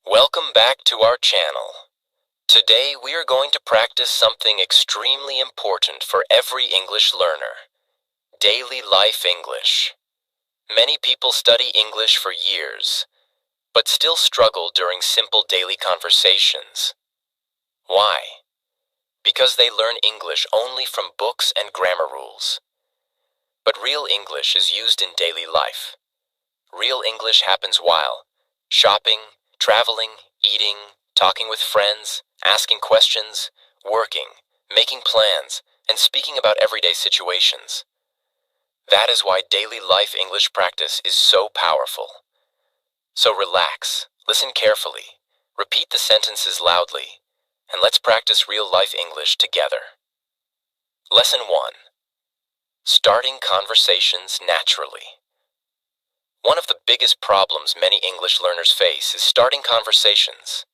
Welcome back to our channel. Today we are going to practice something extremely important for every English learner: daily life English. Many people study English for years, but still struggle during simple daily conversations. Why? Because they learn English only from books and grammar rules. But real English is used in daily life. Real English happens while shopping, traveling, eating, talking with friends, asking questions, working, making plans, and speaking about everyday situations. That is why daily life English practice is so powerful. So relax, listen carefully, repeat the sentences loudly, and let's practice real life English together. Lesson 1. Starting conversations naturally. One of the biggest problems many English learners face is starting conversations.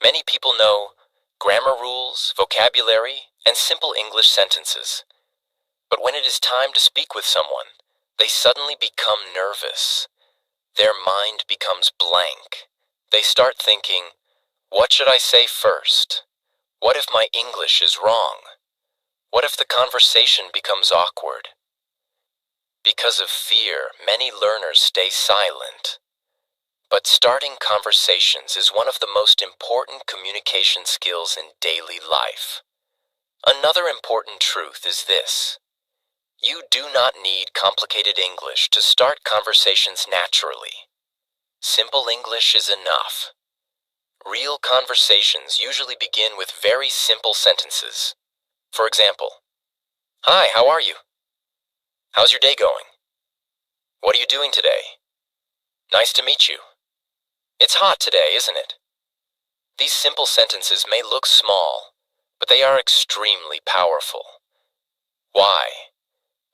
Many people know grammar rules, vocabulary, and simple English sentences. But when it is time to speak with someone, they suddenly become nervous. Their mind becomes blank. They start thinking, what should I say first? What if my English is wrong? What if the conversation becomes awkward? Because of fear, many learners stay silent. But starting conversations is one of the most important communication skills in daily life. Another important truth is this: you do not need complicated English to start conversations naturally. Simple English is enough. Real conversations usually begin with very simple sentences. For example, "Hi, how are you? How's your day going? What are you doing today? Nice to meet you. It's hot today, isn't it?" These simple sentences may look small, but they are extremely powerful. Why?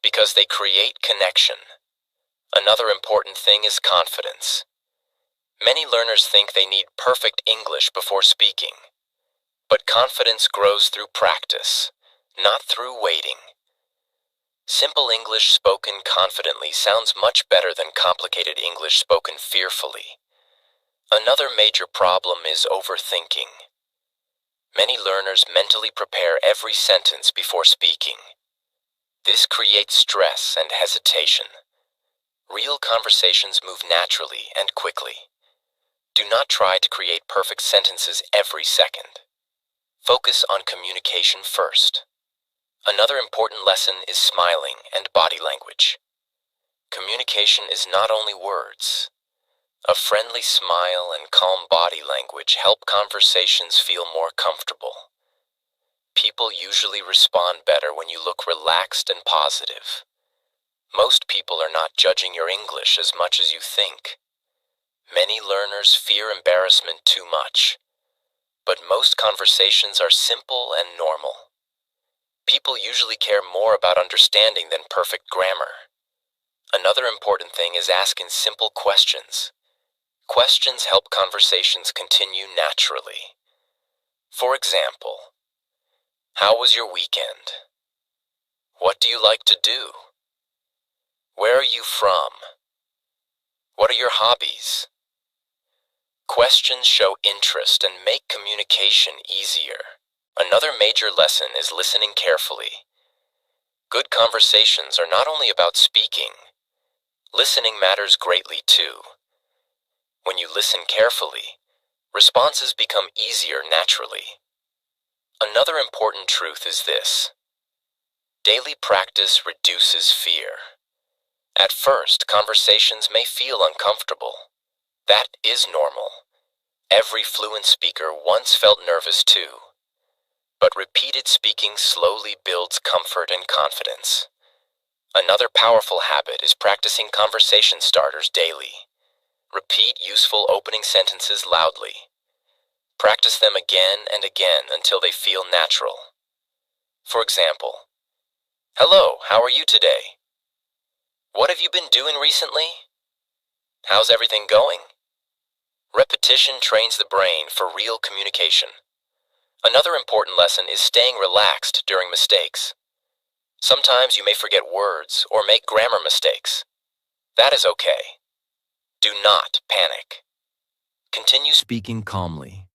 Because they create connection. Another important thing is confidence. Many learners think they need perfect English before speaking. But confidence grows through practice, not through waiting. Simple English spoken confidently sounds much better than complicated English spoken fearfully. Another major problem is overthinking. Many learners mentally prepare every sentence before speaking. This creates stress and hesitation. Real conversations move naturally and quickly. Do not try to create perfect sentences every second. Focus on communication first. Another important lesson is smiling and body language. Communication is not only words. A friendly smile and calm body language help conversations feel more comfortable. People usually respond better when you look relaxed and positive. Most people are not judging your English as much as you think. Many learners fear embarrassment too much, but most conversations are simple and normal. People usually care more about understanding than perfect grammar. Another important thing is asking simple questions. Questions help conversations continue naturally. For example, how was your weekend? What do you like to do? Where are you from? What are your hobbies? Questions show interest and make communication easier. Another major lesson is listening carefully. Good conversations are not only about speaking. Listening matters greatly too. When you listen carefully, responses become easier naturally. Another important truth is this: daily practice reduces fear. At first, conversations may feel uncomfortable. That is normal. Every fluent speaker once felt nervous too. But repeated speaking slowly builds comfort and confidence. Another powerful habit is practicing conversation starters daily. Repeat useful opening sentences loudly. Practice them again and again until they feel natural. For example, "Hello, how are you today? What have you been doing recently? How's everything going?" Repetition trains the brain for real communication. Another important lesson is staying relaxed during mistakes. Sometimes you may forget words or make grammar mistakes. That is okay. Do not panic. Continue speaking calmly.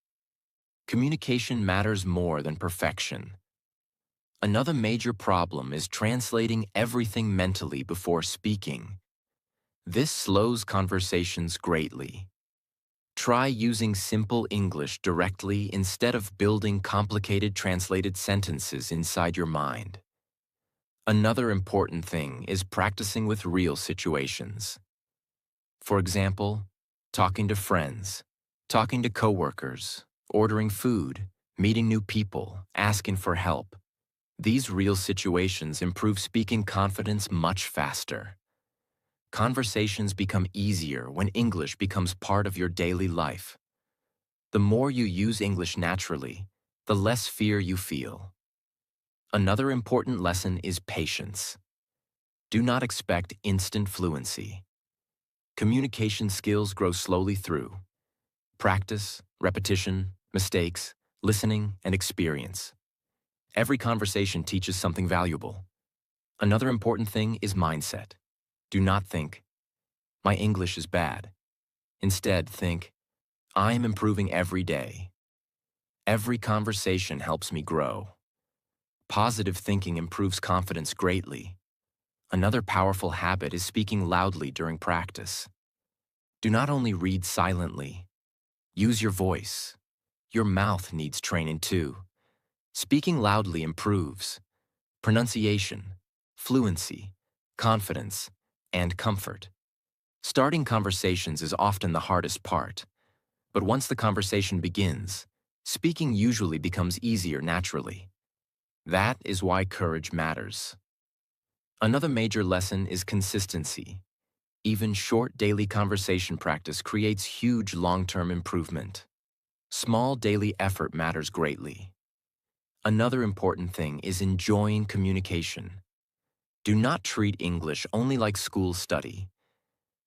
Communication matters more than perfection. Another major problem is translating everything mentally before speaking. This slows conversations greatly. Try using simple English directly instead of building complicated translated sentences inside your mind. Another important thing is practicing with real situations. For example, talking to friends, talking to coworkers, ordering food, meeting new people, asking for help. These real situations improve speaking confidence much faster. Conversations become easier when English becomes part of your daily life. The more you use English naturally, the less fear you feel. Another important lesson is patience. Do not expect instant fluency. Communication skills grow slowly through practice, repetition, mistakes, listening, and experience. Every conversation teaches something valuable. Another important thing is mindset. Do not think, my English is bad. Instead, think, I am improving every day. Every conversation helps me grow. Positive thinking improves confidence greatly. Another powerful habit is speaking loudly during practice. Do not only read silently. Use your voice. Your mouth needs training too. Speaking loudly improves pronunciation, fluency, confidence, and comfort. Starting conversations is often the hardest part, but once the conversation begins, speaking usually becomes easier naturally. That is why courage matters. Another major lesson is consistency. Even short daily conversation practice creates huge long-term improvement. Small daily effort matters greatly. Another important thing is enjoying communication. Do not treat English only like school study.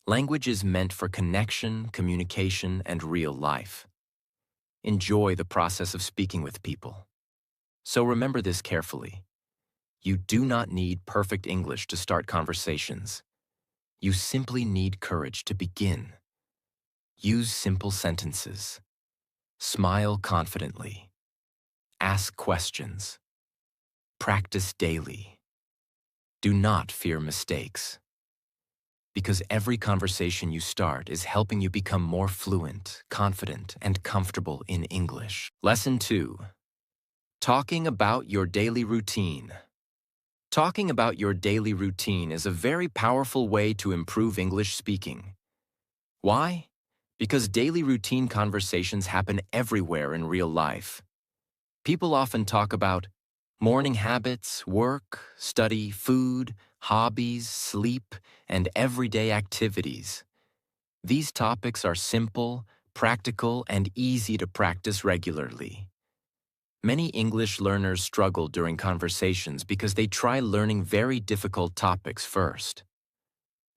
Language is meant for connection, communication, and real life. Enjoy the process of speaking with people. So remember this carefully. You do not need perfect English to start conversations. You simply need courage to begin. Use simple sentences. Smile confidently. Ask questions. Practice daily. Do not fear mistakes. Because every conversation you start is helping you become more fluent, confident, and comfortable in English. Lesson 2. Talking about your daily routine. Talking about your daily routine is a very powerful way to improve English speaking. Why? Because daily routine conversations happen everywhere in real life. People often talk about morning habits, work, study, food, hobbies, sleep, and everyday activities. These topics are simple, practical, and easy to practice regularly. Many English learners struggle during conversations because they try learning very difficult topics first.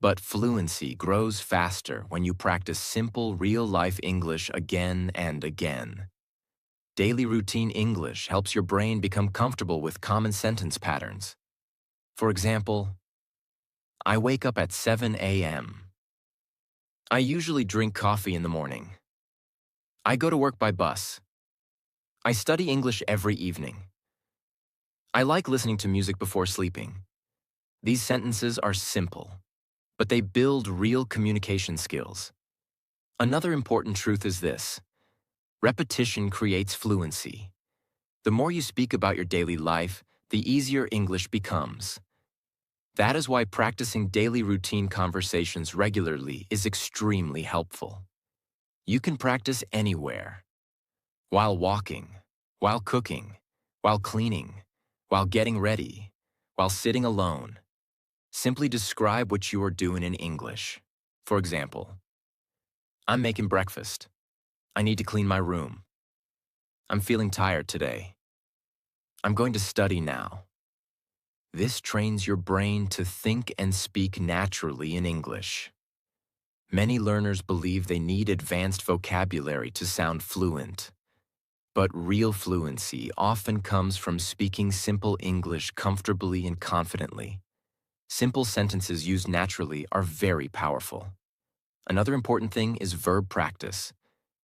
But fluency grows faster when you practice simple, real-life English again and again. Daily routine English helps your brain become comfortable with common sentence patterns. For example, I wake up at 7 a.m. I usually drink coffee in the morning. I go to work by bus. I study English every evening. I like listening to music before sleeping. These sentences are simple, but they build real communication skills. Another important truth is this: repetition creates fluency. The more you speak about your daily life, the easier English becomes. That is why practicing daily routine conversations regularly is extremely helpful. You can practice anywhere. While walking, while cooking, while cleaning, while getting ready, while sitting alone. Simply describe what you are doing in English. For example, I'm making breakfast. I need to clean my room. I'm feeling tired today. I'm going to study now. This trains your brain to think and speak naturally in English. Many learners believe they need advanced vocabulary to sound fluent. But real fluency often comes from speaking simple English comfortably and confidently. Simple sentences used naturally are very powerful. Another important thing is verb practice.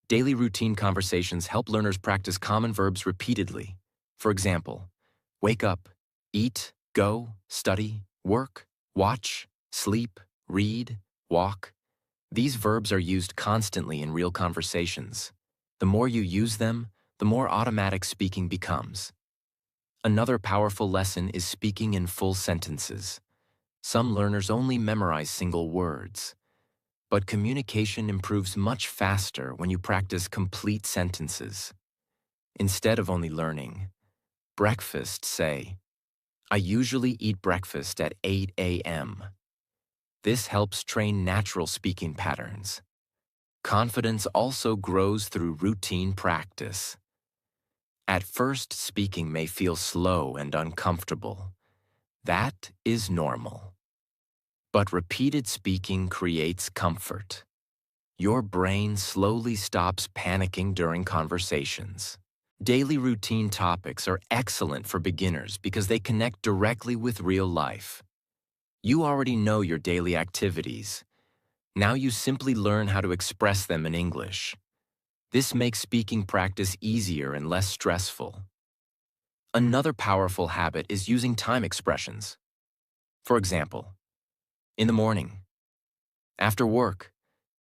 Daily routine conversations help learners practice common verbs repeatedly. For example, wake up, eat, go, study, work, watch, sleep, read, walk. These verbs are used constantly in real conversations. The more you use them, the more automatic speaking becomes. Another powerful lesson is speaking in full sentences. Some learners only memorize single words. But communication improves much faster when you practice complete sentences. Instead of only learning, breakfast, say, I usually eat breakfast at 8 a.m. This helps train natural speaking patterns. Confidence also grows through routine practice. At first, speaking may feel slow and uncomfortable. That is normal. But repeated speaking creates comfort. Your brain slowly stops panicking during conversations. Daily routine topics are excellent for beginners because they connect directly with real life. You already know your daily activities. Now you simply learn how to express them in English. This makes speaking practice easier and less stressful. Another powerful habit is using time expressions. For example, in the morning, after work,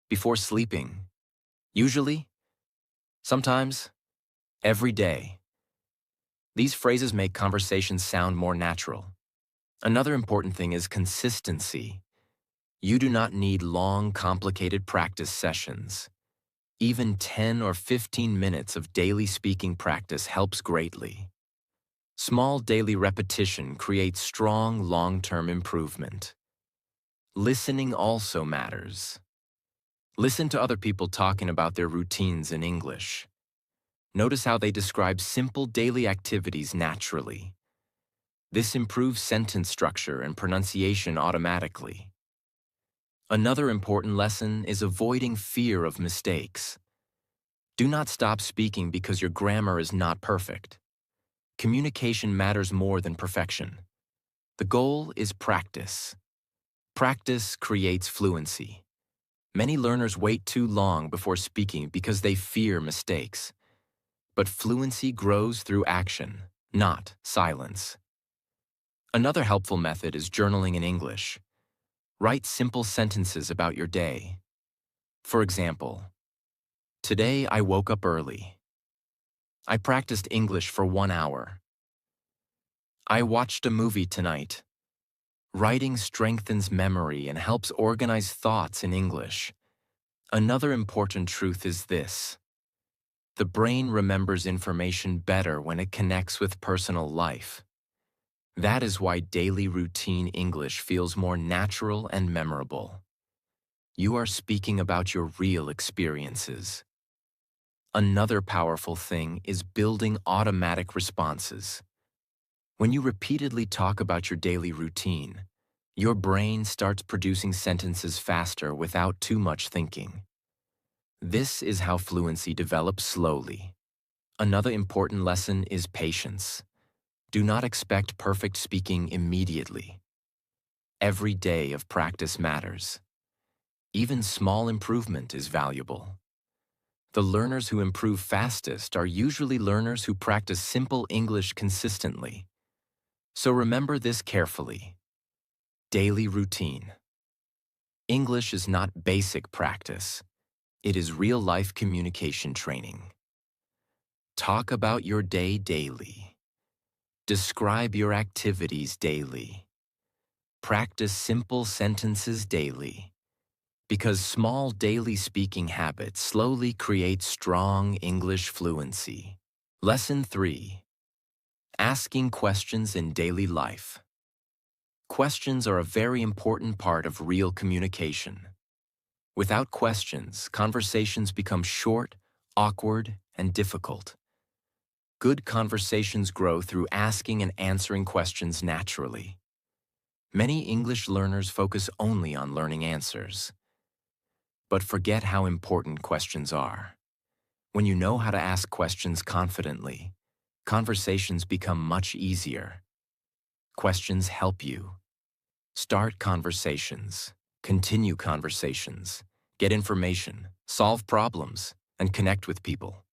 before sleeping, usually, sometimes, every day. These phrases make conversations sound more natural. Another important thing is consistency. You do not need long, complicated practice sessions. Even 10 or 15 minutes of daily speaking practice helps greatly. Small daily repetition creates strong, long-term improvement. Listening also matters. Listen to other people talking about their routines in English. Notice how they describe simple daily activities naturally. This improves sentence structure and pronunciation automatically. Another important lesson is avoiding fear of mistakes. Do not stop speaking because your grammar is not perfect. Communication matters more than perfection. The goal is practice. Practice creates fluency. Many learners wait too long before speaking because they fear mistakes. But fluency grows through action, not silence. Another helpful method is journaling in English. Write simple sentences about your day. For example, today I woke up early. I practiced English for 1 hour. I watched a movie tonight. Writing strengthens memory and helps organize thoughts in English. Another important truth is this. The brain remembers information better when it connects with personal life. That is why daily routine English feels more natural and memorable. You are speaking about your real experiences. Another powerful thing is building automatic responses. When you repeatedly talk about your daily routine, your brain starts producing sentences faster without too much thinking. This is how fluency develops slowly. Another important lesson is patience. Do not expect perfect speaking immediately. Every day of practice matters. Even small improvement is valuable. The learners who improve fastest are usually learners who practice simple English consistently. So remember this carefully. Daily routine. English is not basic practice. It is real-life communication training. Talk about your day daily. Describe your activities daily. Practice simple sentences daily. Because small daily speaking habits slowly create strong English fluency. Lesson 3. Asking questions in daily life. Questions are a very important part of real communication. Without questions, conversations become short, awkward, and difficult. Good conversations grow through asking and answering questions naturally. Many English learners focus only on learning answers, but forget how important questions are. When you know how to ask questions confidently, conversations become much easier. Questions help you start conversations, continue conversations, get information, solve problems, and connect with people.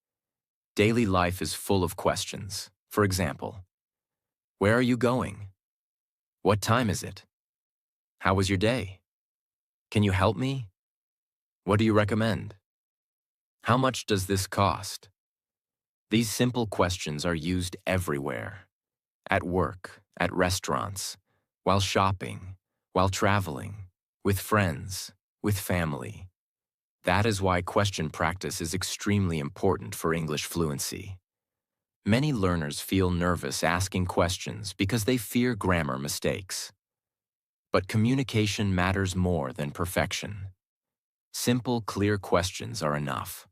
Daily life is full of questions. For example, where are you going? What time is it? How was your day? Can you help me? What do you recommend? How much does this cost? These simple questions are used everywhere. At work, at restaurants, while shopping, while traveling, with friends, with family. That is why question practice is extremely important for English fluency. Many learners feel nervous asking questions because they fear grammar mistakes. But communication matters more than perfection. Simple, clear questions are enough.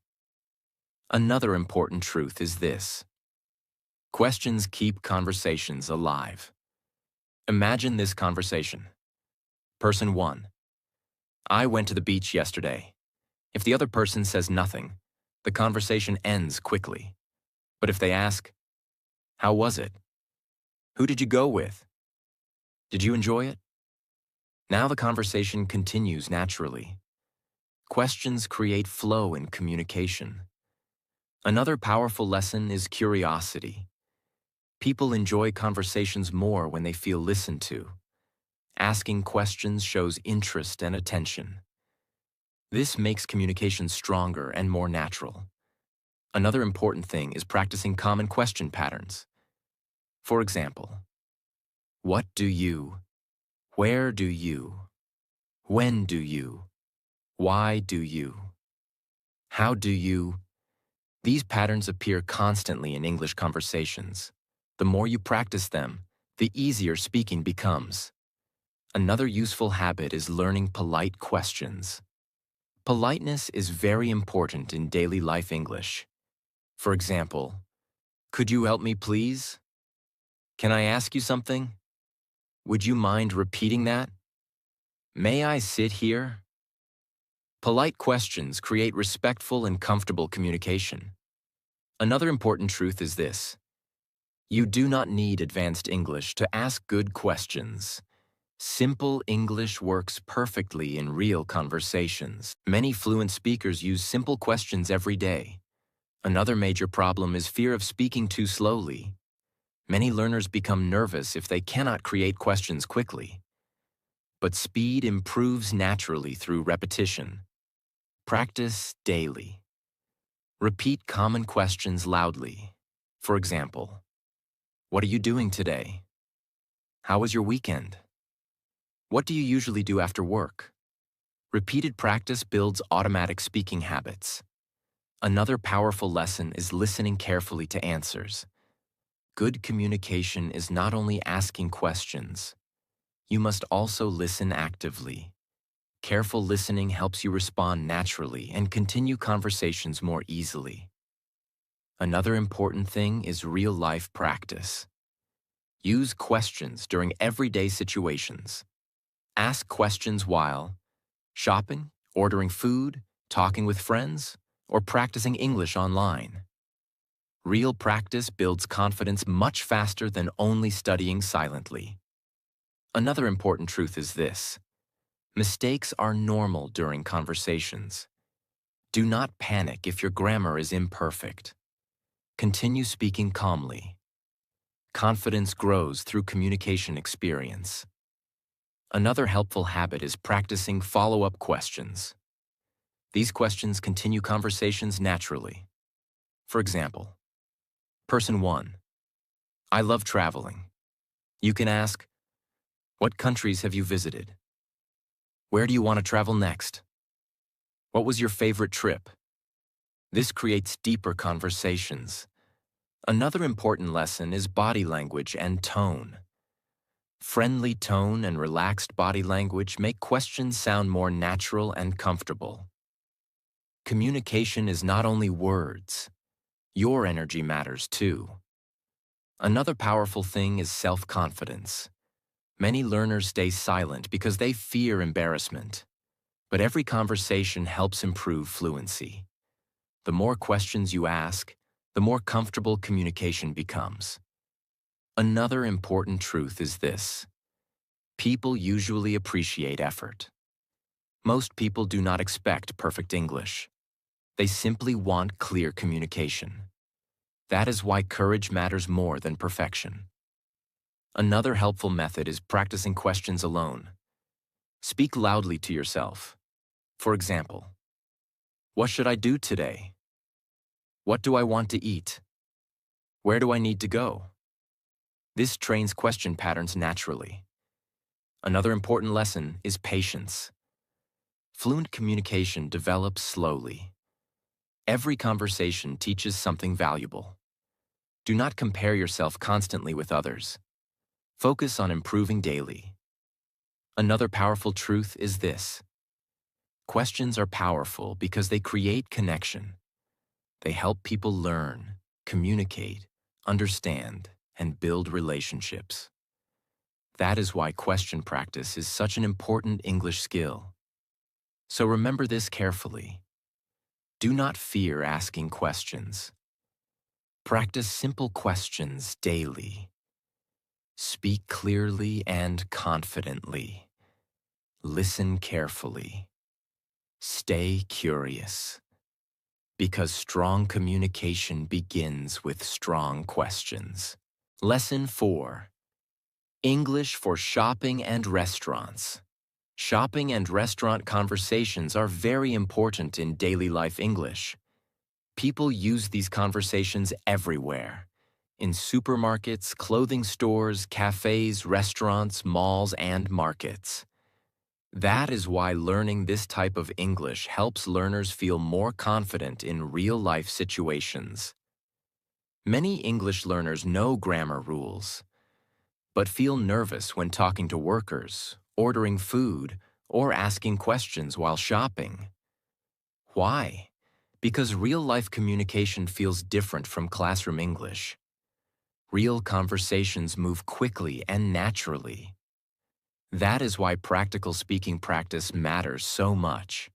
Another important truth is this: questions keep conversations alive. Imagine this conversation. Person 1. I went to the beach yesterday. If the other person says nothing, the conversation ends quickly. But if they ask, how was it? Who did you go with? Did you enjoy it? Now the conversation continues naturally. Questions create flow in communication. Another powerful lesson is curiosity. People enjoy conversations more when they feel listened to. Asking questions shows interest and attention. This makes communication stronger and more natural. Another important thing is practicing common question patterns. For example, what do you? Where do you? When do you? Why do you? How do you? These patterns appear constantly in English conversations. The more you practice them, the easier speaking becomes. Another useful habit is learning polite questions. Politeness is very important in daily life English. For example, could you help me please? Can I ask you something? Would you mind repeating that? May I sit here? Polite questions create respectful and comfortable communication. Another important truth is this: you do not need advanced English to ask good questions. Simple English works perfectly in real conversations. Many fluent speakers use simple questions every day. Another major problem is fear of speaking too slowly. Many learners become nervous if they cannot create questions quickly. But speed improves naturally through repetition. Practice daily. Repeat common questions loudly. For example, what are you doing today? How was your weekend? What do you usually do after work? Repeated practice builds automatic speaking habits. Another powerful lesson is listening carefully to answers. Good communication is not only asking questions. You must also listen actively. Careful listening helps you respond naturally and continue conversations more easily. Another important thing is real-life practice. Use questions during everyday situations. Ask questions while shopping, ordering food, talking with friends, or practicing English online. Real practice builds confidence much faster than only studying silently. Another important truth is this: mistakes are normal during conversations. Do not panic if your grammar is imperfect. Continue speaking calmly. Confidence grows through communication experience. Another helpful habit is practicing follow-up questions. These questions continue conversations naturally. For example, Person 1. I love traveling. You can ask, what countries have you visited? Where do you want to travel next? What was your favorite trip? This creates deeper conversations. Another important lesson is body language and tone. Friendly tone and relaxed body language make questions sound more natural and comfortable. Communication is not only words. Your energy matters too. Another powerful thing is self-confidence. Many learners stay silent because they fear embarrassment. But every conversation helps improve fluency. The more questions you ask, the more comfortable communication becomes. Another important truth is this: people usually appreciate effort. Most people do not expect perfect English. They simply want clear communication. That is why courage matters more than perfection. Another helpful method is practicing questions alone. Speak loudly to yourself. For example, what should I do today? What do I want to eat? Where do I need to go? This trains question patterns naturally. Another important lesson is patience. Fluent communication develops slowly. Every conversation teaches something valuable. Do not compare yourself constantly with others. Focus on improving daily. Another powerful truth is this. Questions are powerful because they create connection. They help people learn, communicate, understand, and build relationships. That is why question practice is such an important English skill. So remember this carefully. Do not fear asking questions. Practice simple questions daily. Speak clearly and confidently. Listen carefully. Stay curious. Because strong communication begins with strong questions. Lesson 4. English for shopping and restaurants. Shopping and restaurant conversations are very important in daily life English. People use these conversations everywhere. In supermarkets, clothing stores, cafes, restaurants, malls, and markets. That is why learning this type of English helps learners feel more confident in real-life situations. Many English learners know grammar rules, but feel nervous when talking to workers, ordering food, or asking questions while shopping. Why? Because real-life communication feels different from classroom English. Real conversations move quickly and naturally. That is why practical speaking practice matters so much.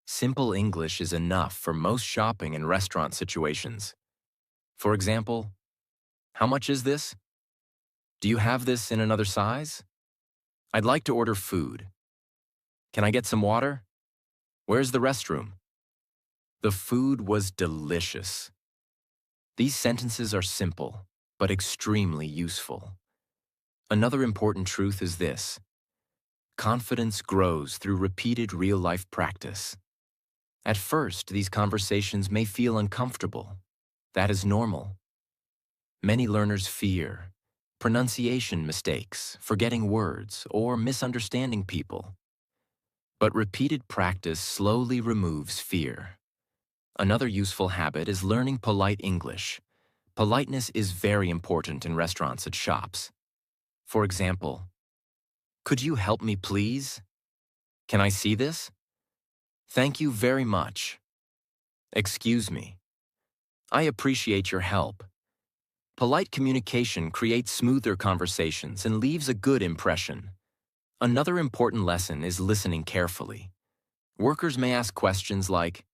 Simple English is enough for most shopping and restaurant situations. For example, how much is this? Do you have this in another size? I'd like to order food. Can I get some water? Where's the restroom? The food was delicious. These sentences are simple, but extremely useful. Another important truth is this. Confidence grows through repeated real-life practice. At first, these conversations may feel uncomfortable. That is normal. Many learners fear pronunciation mistakes, forgetting words, or misunderstanding people. But repeated practice slowly removes fear. Another useful habit is learning polite English. Politeness is very important in restaurants and shops. For example, could you help me please? Can I see this? Thank you very much. Excuse me. I appreciate your help. Polite communication creates smoother conversations and leaves a good impression. Another important lesson is listening carefully. Workers may ask questions like,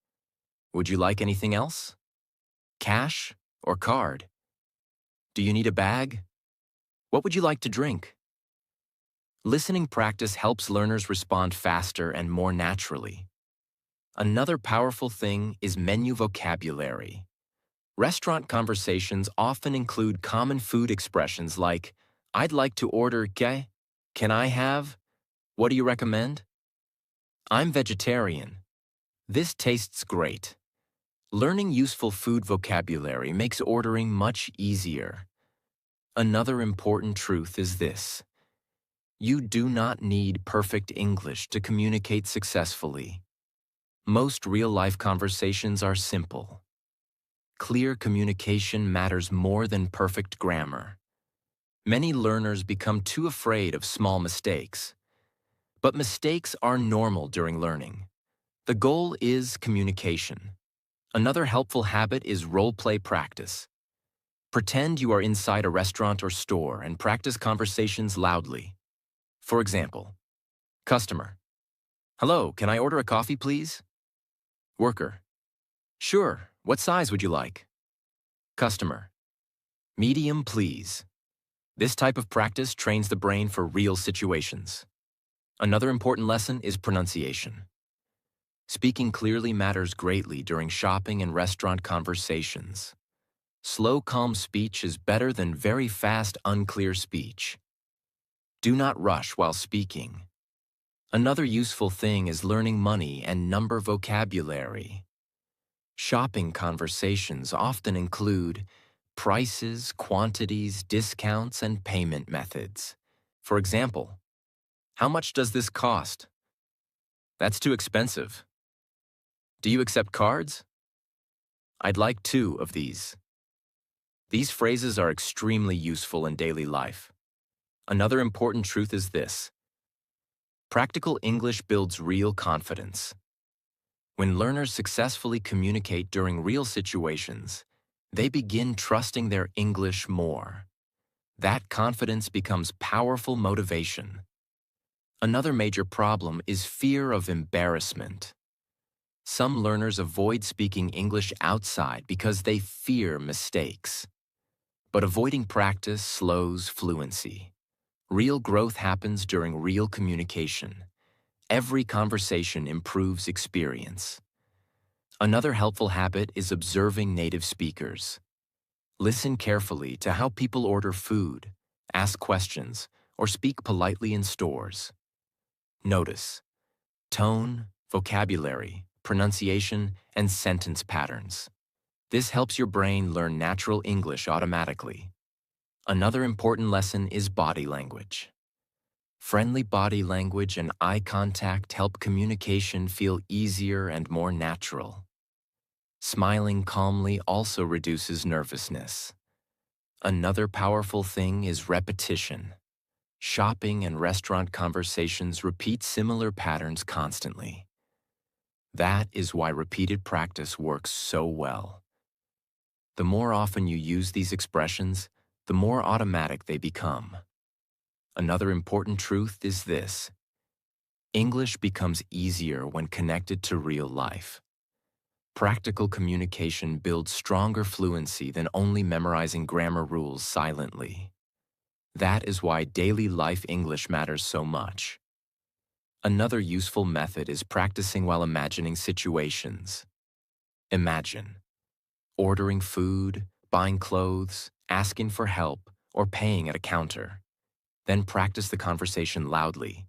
would you like anything else? Cash or card? Do you need a bag? What would you like to drink? Listening practice helps learners respond faster and more naturally. Another powerful thing is menu vocabulary. Restaurant conversations often include common food expressions like, I'd like to order ¿qué? Can I have? What do you recommend? I'm vegetarian. This tastes great. Learning useful food vocabulary makes ordering much easier. Another important truth is this. You do not need perfect English to communicate successfully. Most real-life conversations are simple. Clear communication matters more than perfect grammar. Many learners become too afraid of small mistakes. But mistakes are normal during learning. The goal is communication. Another helpful habit is role-play practice. Pretend you are inside a restaurant or store and practice conversations loudly. For example, customer. Hello, can I order a coffee, please? Worker. Sure, what size would you like? Customer. Medium, please. This type of practice trains the brain for real situations. Another important lesson is pronunciation. Speaking clearly matters greatly during shopping and restaurant conversations. Slow, calm speech is better than very fast, unclear speech. Do not rush while speaking. Another useful thing is learning money and number vocabulary. Shopping conversations often include prices, quantities, discounts, and payment methods. For example, how much does this cost? That's too expensive. Do you accept cards? I'd like 2 of these. These phrases are extremely useful in daily life. Another important truth is this: practical English builds real confidence. When learners successfully communicate during real situations, they begin trusting their English more. That confidence becomes powerful motivation. Another major problem is fear of embarrassment. Some learners avoid speaking English outside because they fear mistakes. But avoiding practice slows fluency. Real growth happens during real communication. Every conversation improves experience. Another helpful habit is observing native speakers. Listen carefully to how people order food, ask questions, or speak politely in stores. Notice tone, vocabulary, pronunciation, and sentence patterns. This helps your brain learn natural English automatically. Another important lesson is body language. Friendly body language and eye contact help communication feel easier and more natural. Smiling calmly also reduces nervousness. Another powerful thing is repetition. Shopping and restaurant conversations repeat similar patterns constantly. That is why repeated practice works so well. The more often you use these expressions, the more automatic they become. Another important truth is this: English becomes easier when connected to real life. Practical communication builds stronger fluency than only memorizing grammar rules silently. That is why daily life English matters so much. Another useful method is practicing while imagining situations. Imagine ordering food, buying clothes, asking for help, or paying at a counter. Then practice the conversation loudly.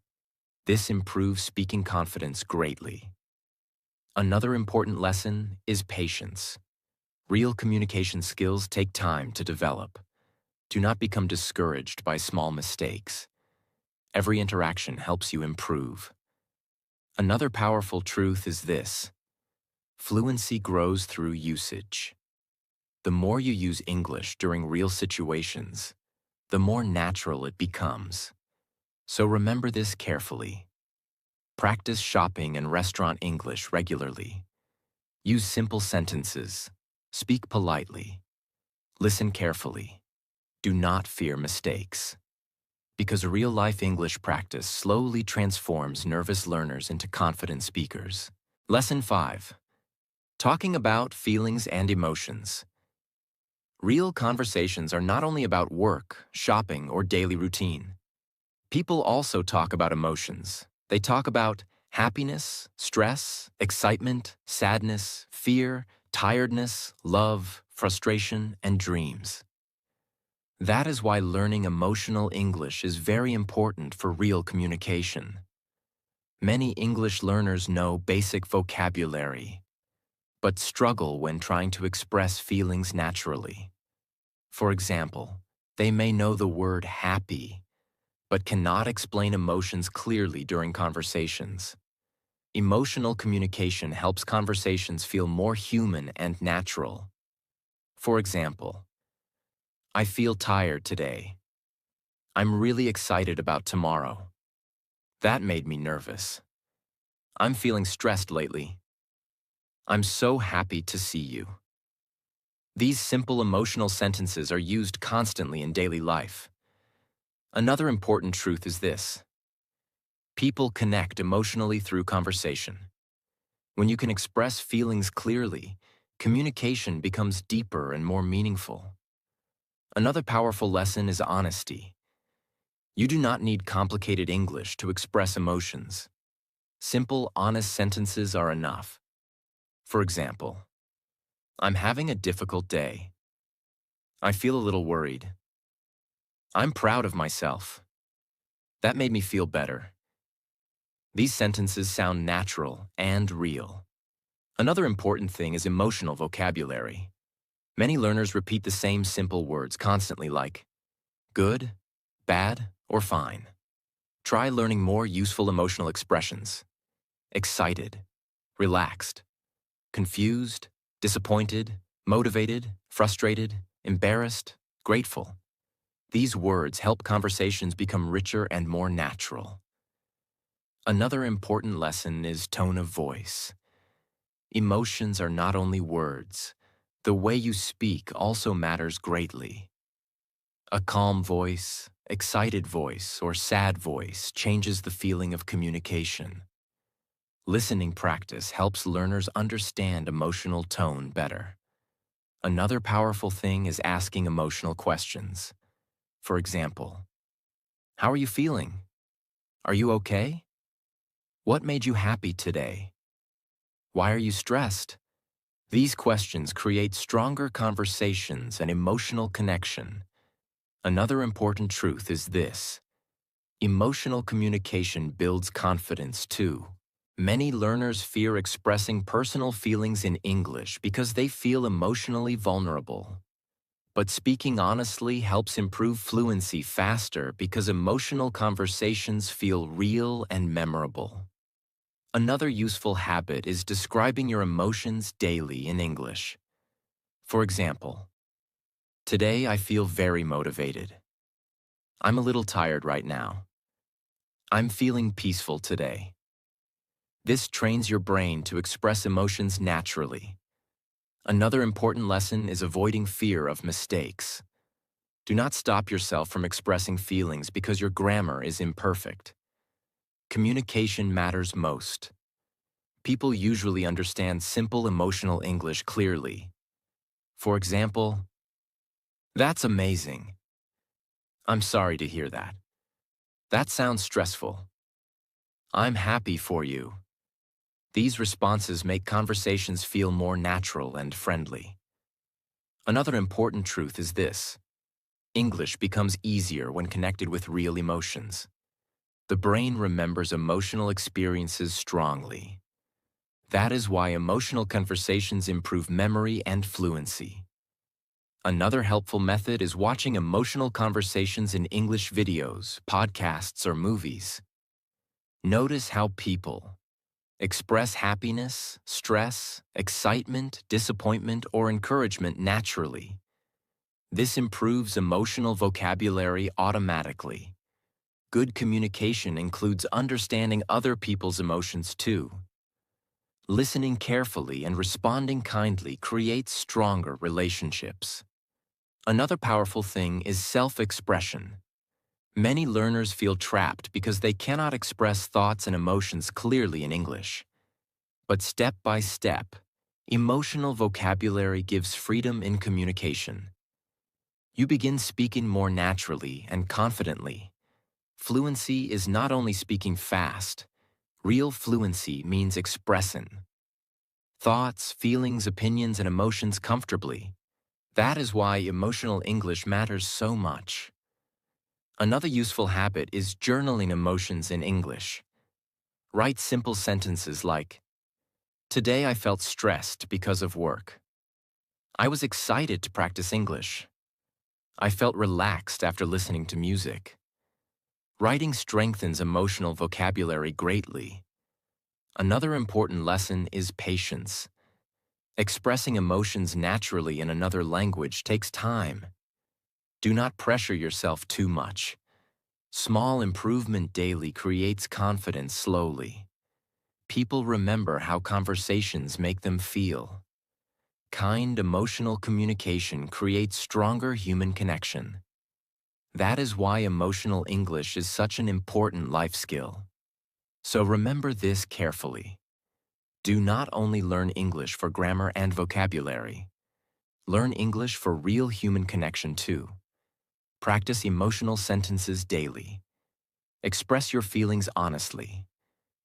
This improves speaking confidence greatly. Another important lesson is patience. Real communication skills take time to develop. Do not become discouraged by small mistakes. Every interaction helps you improve. Another powerful truth is this: fluency grows through usage. The more you use English during real situations, the more natural it becomes. So remember this carefully. Practice shopping and restaurant English regularly. Use simple sentences. Speak politely. Listen carefully. Do not fear mistakes. Because real-life English practice slowly transforms nervous learners into confident speakers. Lesson 5. Talking about feelings and emotions. Real conversations are not only about work, shopping, or daily routine. People also talk about emotions. They talk about happiness, stress, excitement, sadness, fear, tiredness, love, frustration, and dreams. That is why learning emotional English is very important for real communication. Many English learners know basic vocabulary, but struggle when trying to express feelings naturally. For example, they may know the word happy, but cannot explain emotions clearly during conversations. Emotional communication helps conversations feel more human and natural. For example, I feel tired today. I'm really excited about tomorrow. That made me nervous. I'm feeling stressed lately. I'm so happy to see you. These simple emotional sentences are used constantly in daily life. Another important truth is this: people connect emotionally through conversation. When you can express feelings clearly, communication becomes deeper and more meaningful. Another powerful lesson is honesty. You do not need complicated English to express emotions. Simple, honest sentences are enough. For example, I'm having a difficult day. I feel a little worried. I'm proud of myself. That made me feel better. These sentences sound natural and real. Another important thing is emotional vocabulary. Many learners repeat the same simple words constantly like good, bad, or fine. Try learning more useful emotional expressions. Excited, relaxed, confused, disappointed, motivated, frustrated, embarrassed, grateful. These words help conversations become richer and more natural. Another important lesson is tone of voice. Emotions are not only words. The way you speak also matters greatly. A calm voice, excited voice, or sad voice changes the feeling of communication. Listening practice helps learners understand emotional tone better. Another powerful thing is asking emotional questions. For example, how are you feeling? Are you okay? What made you happy today? Why are you stressed? These questions create stronger conversations and emotional connection. Another important truth is this: emotional communication builds confidence too. Many learners fear expressing personal feelings in English because they feel emotionally vulnerable. But speaking honestly helps improve fluency faster because emotional conversations feel real and memorable. Another useful habit is describing your emotions daily in English. For example, today I feel very motivated. I'm a little tired right now. I'm feeling peaceful today. This trains your brain to express emotions naturally. Another important lesson is avoiding fear of mistakes. Do not stop yourself from expressing feelings because your grammar is imperfect. Communication matters most. People usually understand simple emotional English clearly. For example, that's amazing. I'm sorry to hear that. That sounds stressful. I'm happy for you. These responses make conversations feel more natural and friendly. Another important truth is this: English becomes easier when connected with real emotions. The brain remembers emotional experiences strongly. That is why emotional conversations improve memory and fluency. Another helpful method is watching emotional conversations in English videos, podcasts, or movies. Notice how people express happiness, stress, excitement, disappointment, or encouragement naturally. This improves emotional vocabulary automatically. Good communication includes understanding other people's emotions too. Listening carefully and responding kindly creates stronger relationships. Another powerful thing is self-expression. Many learners feel trapped because they cannot express thoughts and emotions clearly in English. But step by step, emotional vocabulary gives freedom in communication. You begin speaking more naturally and confidently. Fluency is not only speaking fast. Real fluency means expressing thoughts, feelings, opinions, and emotions comfortably. That is why emotional English matters so much. Another useful habit is journaling emotions in English. Write simple sentences like, today I felt stressed because of work. I was excited to practice English. I felt relaxed after listening to music. Writing strengthens emotional vocabulary greatly. Another important lesson is patience. Expressing emotions naturally in another language takes time. Do not pressure yourself too much. Small improvement daily creates confidence slowly. People remember how conversations make them feel. Kind, emotional communication creates stronger human connection. That is why emotional English is such an important life skill. So remember this carefully. Do not only learn English for grammar and vocabulary. Learn English for real human connection too. Practice emotional sentences daily. Express your feelings honestly.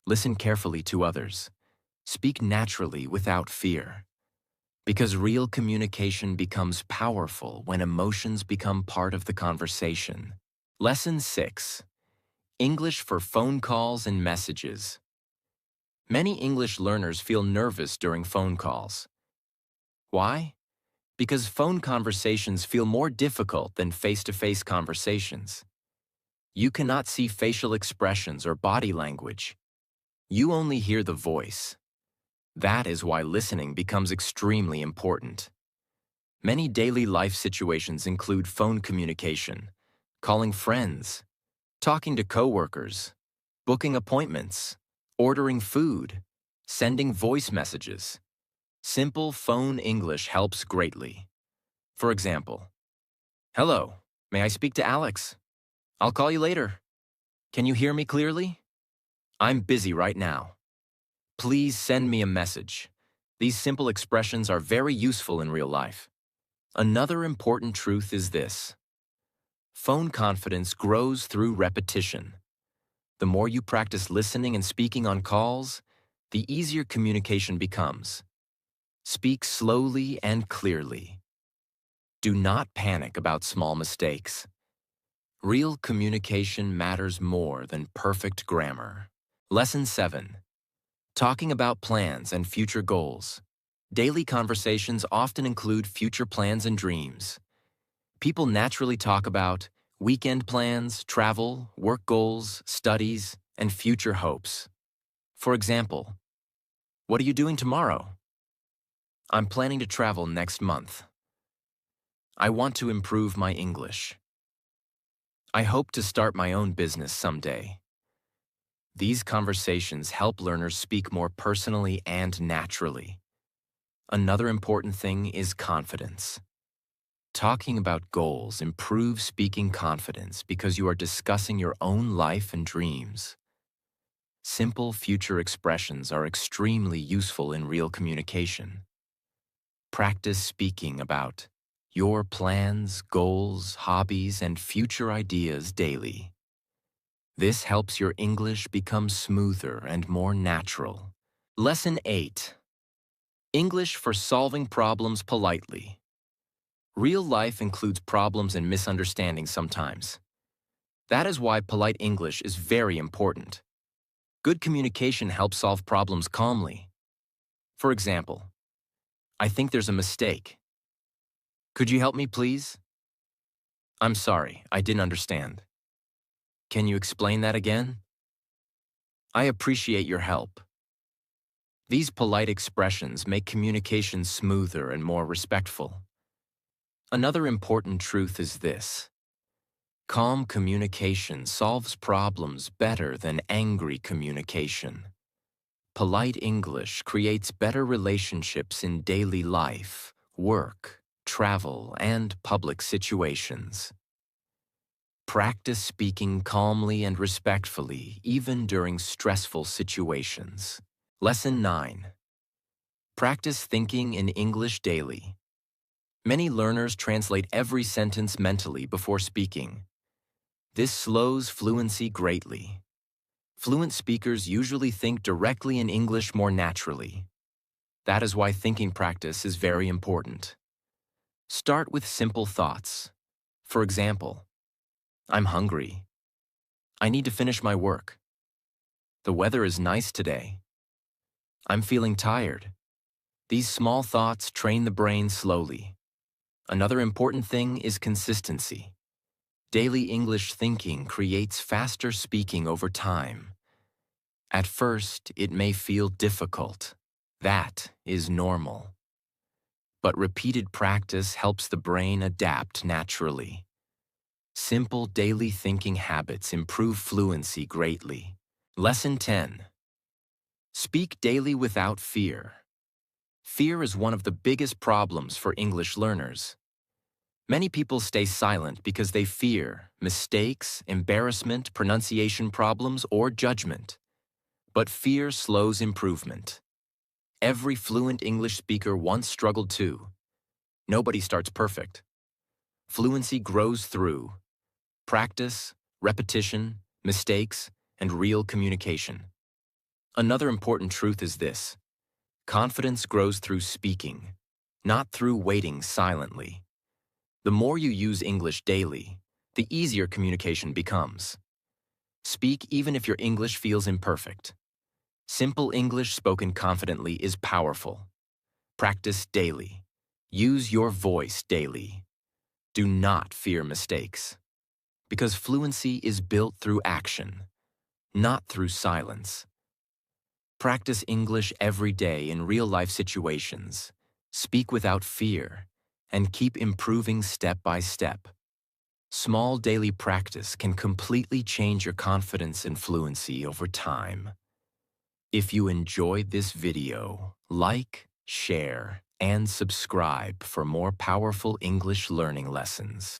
Listen carefully to others. Speak naturally without fear. Because real communication becomes powerful when emotions become part of the conversation. Lesson 6. English for phone calls and messages. Many English learners feel nervous during phone calls. Why? Because phone conversations feel more difficult than face-to-face conversations. You cannot see facial expressions or body language. You only hear the voice. That is why listening becomes extremely important. Many daily life situations include phone communication, calling friends, talking to coworkers, booking appointments, ordering food, sending voice messages. Simple phone English helps greatly. For example, "Hello, may I speak to Alex? I'll call you later. Can you hear me clearly? I'm busy right now. Please send me a message." These simple expressions are very useful in real life. Another important truth is this: phone confidence grows through repetition. The more you practice listening and speaking on calls, the easier communication becomes. Speak slowly and clearly. Do not panic about small mistakes. Real communication matters more than perfect grammar. Lesson 7. Talking about plans and future goals. Daily conversations often include future plans and dreams. People naturally talk about weekend plans, travel, work goals, studies, and future hopes. For example, "What are you doing tomorrow?" "I'm planning to travel next month." "I want to improve my English." "I hope to start my own business someday." These conversations help learners speak more personally and naturally. Another important thing is confidence. Talking about goals improves speaking confidence because you are discussing your own life and dreams. Simple future expressions are extremely useful in real communication. Practice speaking about your plans, goals, hobbies, and future ideas daily. This helps your English become smoother and more natural. Lesson 8. English for solving problems politely. Real life includes problems and misunderstandings sometimes. That is why polite English is very important. Good communication helps solve problems calmly. For example, "I think there's a mistake. Could you help me, please?" "I'm sorry, I didn't understand. Can you explain that again?" "I appreciate your help." These polite expressions make communication smoother and more respectful. Another important truth is this: calm communication solves problems better than angry communication. Polite English creates better relationships in daily life, work, travel, and public situations. Practice speaking calmly and respectfully, even during stressful situations. Lesson 9. Practice thinking in English daily. Many learners translate every sentence mentally before speaking. This slows fluency greatly. Fluent speakers usually think directly in English more naturally. That is why thinking practice is very important. Start with simple thoughts. For example, "I'm hungry. I need to finish my work. The weather is nice today. I'm feeling tired." These small thoughts train the brain slowly. Another important thing is consistency. Daily English thinking creates faster speaking over time. At first, it may feel difficult. That is normal. But repeated practice helps the brain adapt naturally. Simple daily thinking habits improve fluency greatly. Lesson 10. Speak daily without fear. Fear is one of the biggest problems for English learners. Many people stay silent because they fear mistakes, embarrassment, pronunciation problems, or judgment. But fear slows improvement. Every fluent English speaker once struggled too. Nobody starts perfect. Fluency grows through practice, repetition, mistakes, and real communication. Another important truth is this: confidence grows through speaking, not through waiting silently. The more you use English daily, the easier communication becomes. Speak even if your English feels imperfect. Simple English spoken confidently is powerful. Practice daily. Use your voice daily. Do not fear mistakes, because fluency is built through action, not through silence. Practice English every day in real-life situations. Speak without fear, and keep improving step by step. Small daily practice can completely change your confidence and fluency over time. If you enjoyed this video, like, share, and subscribe for more powerful English learning lessons.